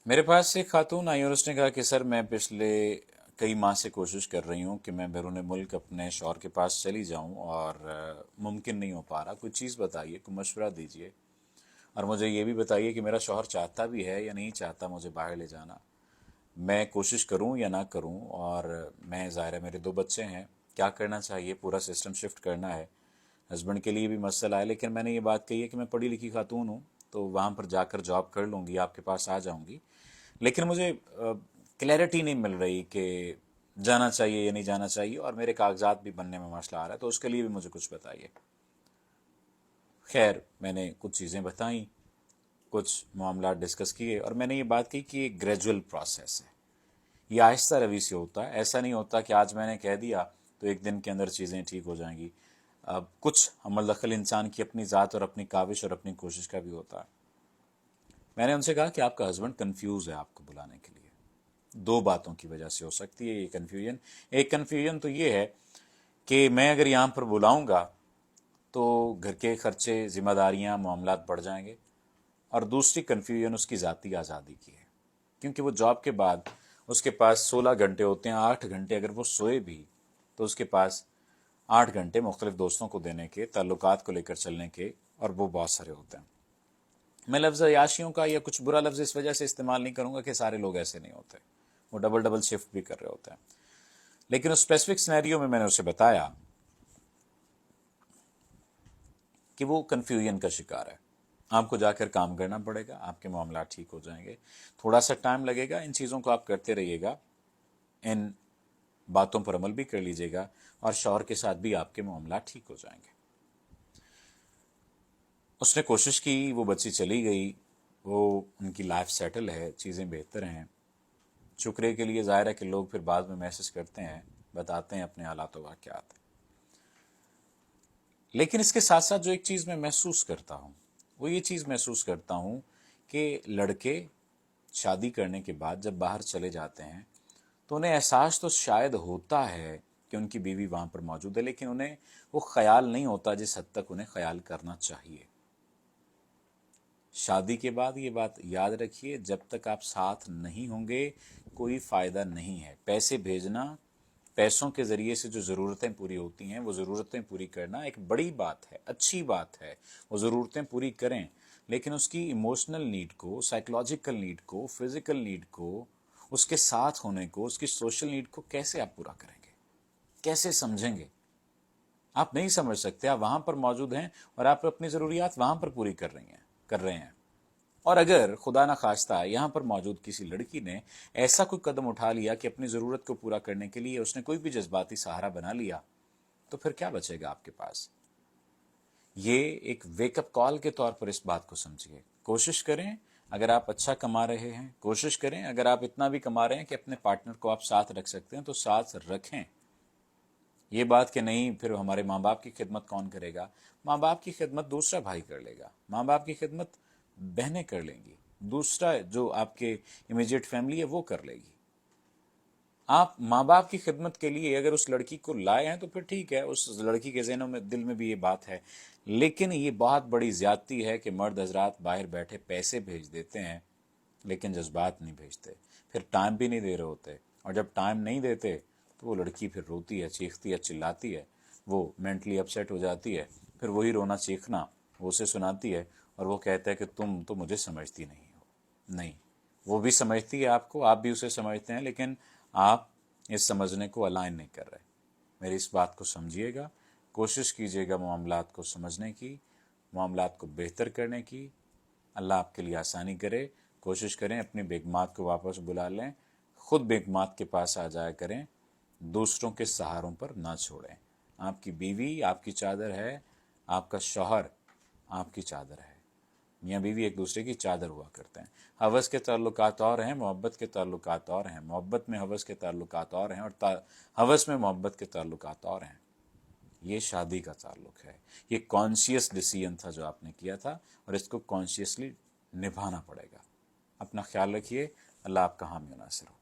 मेरे पास से एक खातून आई और उसने कहा कि सर मैं पिछले कई माह से कोशिश कर रही हूँ कि मैं बैरून मुल्क अपने शौहर के पास चली जाऊँ और मुमकिन नहीं हो पा रहा। कोई चीज़ बताइए, कोई मशवरा दीजिए और मुझे ये भी बताइए कि मेरा शौहर चाहता भी है या नहीं चाहता मुझे बाहर ले जाना। मैं कोशिश करूँ या ना करूँ। और मैं ज़ाहिर है मेरे 2 बच्चे हैं, क्या करना चाहिए, पूरा सिस्टम शिफ्ट करना है। हस्बैंड के लिए भी मसला है, लेकिन मैंने ये बात कही है कि मैं पढ़ी लिखी खातून हूँ तो वहाँ पर जाकर जॉब कर लूँगी, आपके पास आ जाऊँगी। लेकिन मुझे क्लैरिटी नहीं मिल रही कि जाना चाहिए या नहीं जाना चाहिए, और मेरे कागजात भी बनने में मसला आ रहा है, तो उसके लिए भी मुझे कुछ बताइए। खैर मैंने कुछ चीज़ें बताई, कुछ मामला डिस्कस किए, और मैंने ये बात की कि ये ग्रेजुअल प्रोसेस है, ये आहिस्ता रवि से होता है। ऐसा नहीं होता कि आज मैंने कह दिया तो एक दिन के अंदर चीज़ें ठीक हो जाएंगी। अब कुछ अमल दखल इंसान की अपनी ज़ात और अपनी काविश और अपनी कोशिश का भी होता है। मैंने उनसे कहा कि आपका हस्बैंड कंफ्यूज है आपको बुलाने के लिए। 2 बातों की वजह से हो सकती है ये कन्फ्यूजन। एक कन्फ्यूजन तो ये है कि मैं अगर यहाँ पर बुलाऊंगा तो घर के खर्चे, जिम्मेदारियाँ, मामलात बढ़ जाएंगे। और दूसरी कन्फ्यूजन उसकी ज़ाती आज़ादी की है, क्योंकि वो जॉब के बाद उसके पास 16 घंटे होते हैं। 8 घंटे अगर वो सोए भी तो उसके पास 8 घंटे मुख्तलिफ दोस्तों को देने के, ताल्लुकात को लेकर चलने के, और वो बहुत सारे होते हैं। मैं लफ्ज़ अयाशियों का या कुछ बुरा लफ्ज़ इस वजह से इस्तेमाल नहीं करूंगा कि सारे लोग ऐसे नहीं होते, वो डबल डबल शिफ्ट भी कर रहे होते हैं। लेकिन उस स्पेसिफिक सिनेरियो में मैंने उसे बताया कि वो कन्फ्यूजन का शिकार है। आपको जाकर काम करना पड़ेगा, आपके मामला ठीक हो जाएंगे। थोड़ा सा टाइम लगेगा, इन चीज़ों को आप करते रहिएगा, इन बातों पर अमल भी कर लीजिएगा, और शौहर के साथ भी आपके मामला ठीक हो जाएंगे। उसने कोशिश की, वो बच्ची चली गई, वो उनकी लाइफ सेटल है, चीज़ें बेहतर हैं। शुक्रिया के लिए ज़ाहिर है कि लोग फिर बाद में मैसेज करते हैं, बताते हैं अपने हालात वाक़यात। लेकिन इसके साथ साथ जो एक चीज़ मैं महसूस करता हूँ, वो ये चीज़ महसूस करता हूँ कि लड़के शादी करने के बाद जब बाहर चले जाते हैं तो उन्हें एहसास तो शायद होता है कि उनकी बीवी वहाँ पर मौजूद है, लेकिन उन्हें वो ख्याल नहीं होता जिस हद तक उन्हें ख्याल करना चाहिए। शादी के बाद ये बात याद रखिए, जब तक आप साथ नहीं होंगे कोई फ़ायदा नहीं है। पैसे भेजना, पैसों के ज़रिए से जो ज़रूरतें पूरी होती हैं वो ज़रूरतें पूरी करना एक बड़ी बात है, अच्छी बात है, वो ज़रूरतें पूरी करें। लेकिन उसकी इमोशनल नीड को, साइकोलॉजिकल नीड को, फिज़िकल नीड को, उसके साथ होने को, उसकी सोशल नीड को कैसे आप पूरा करेंगे, कैसे समझेंगे? आप नहीं समझ सकते। आप वहाँ पर मौजूद हैं और आप अपनी ज़रूरियात वहाँ पर पूरी कर रहे हैं। और अगर खुदा न खास्ता यहाँ पर मौजूद किसी लड़की ने ऐसा कोई कदम उठा लिया कि अपनी ज़रूरत को पूरा करने के लिए उसने कोई भी जज्बाती सहारा बना लिया, तो फिर क्या बचेगा आपके पास? ये एक वेकअप कॉल के तौर पर इस बात को समझिए। कोशिश करें, अगर आप अच्छा कमा रहे हैं, कोशिश करें अगर आप इतना भी कमा रहे हैं कि अपने पार्टनर को आप साथ रख सकते हैं तो साथ रखें। ये बात कि नहीं फिर हमारे माँ बाप की खिदमत कौन करेगा? माँ बाप की खिदमत दूसरा भाई कर लेगा, माँ बाप की खिदमत बहनें कर लेंगी, दूसरा जो आपके इमीडिएट फैमिली है वो कर लेगी। आप माँ बाप की खिदमत के लिए अगर उस लड़की को लाए हैं तो फिर ठीक है, उस लड़की के ज़हनों में, दिल में भी ये बात है। लेकिन ये बहुत बड़ी ज्यादती है कि मर्द हजरात बाहर बैठे पैसे भेज देते हैं लेकिन जज्बात नहीं भेजते, फिर टाइम भी नहीं दे रहे होते। और जब टाइम नहीं देते तो वो लड़की फिर रोती है, चीखती है, चिल्लाती है, वो मेंटली अपसेट हो जाती है। फिर वही रोना चीखना वो उसे सुनाती है और वो कहता है कि तुम तो मुझे समझती नहीं हो। नहीं, वो भी समझती है आपको, आप भी उसे समझते हैं, लेकिन आप इस समझने को अलाइन नहीं कर रहे। मेरी इस बात को समझिएगा, कोशिश कीजिएगा मामलात को समझने की, मामलात को बेहतर करने की। अल्लाह आपके लिए आसानी करे। कोशिश करें अपनी बेगमात को वापस बुला लें, खुद बेगमात के पास आ जाया करें, दूसरों के सहारों पर ना छोड़ें। आपकी बीवी आपकी चादर है, आपका शौहर आपकी चादर है। मियाँ बीवी एक दूसरे की चादर हुआ करते हैं। हवस के ताल्लुकात और हैं, मोहब्बत के ताल्लुकात और हैं, मोहब्बत में हवस के ताल्लुकात और हैं, और हवस में मोहब्बत के ताल्लुकात और हैं। ये शादी का ताल्लुक है, ये कॉन्शियस डिसीजन था जो आपने किया था, और इसको कॉन्शियसली निभाना पड़ेगा। अपना ख्याल रखिए। अल्लाह आपका हामी नासिर हो।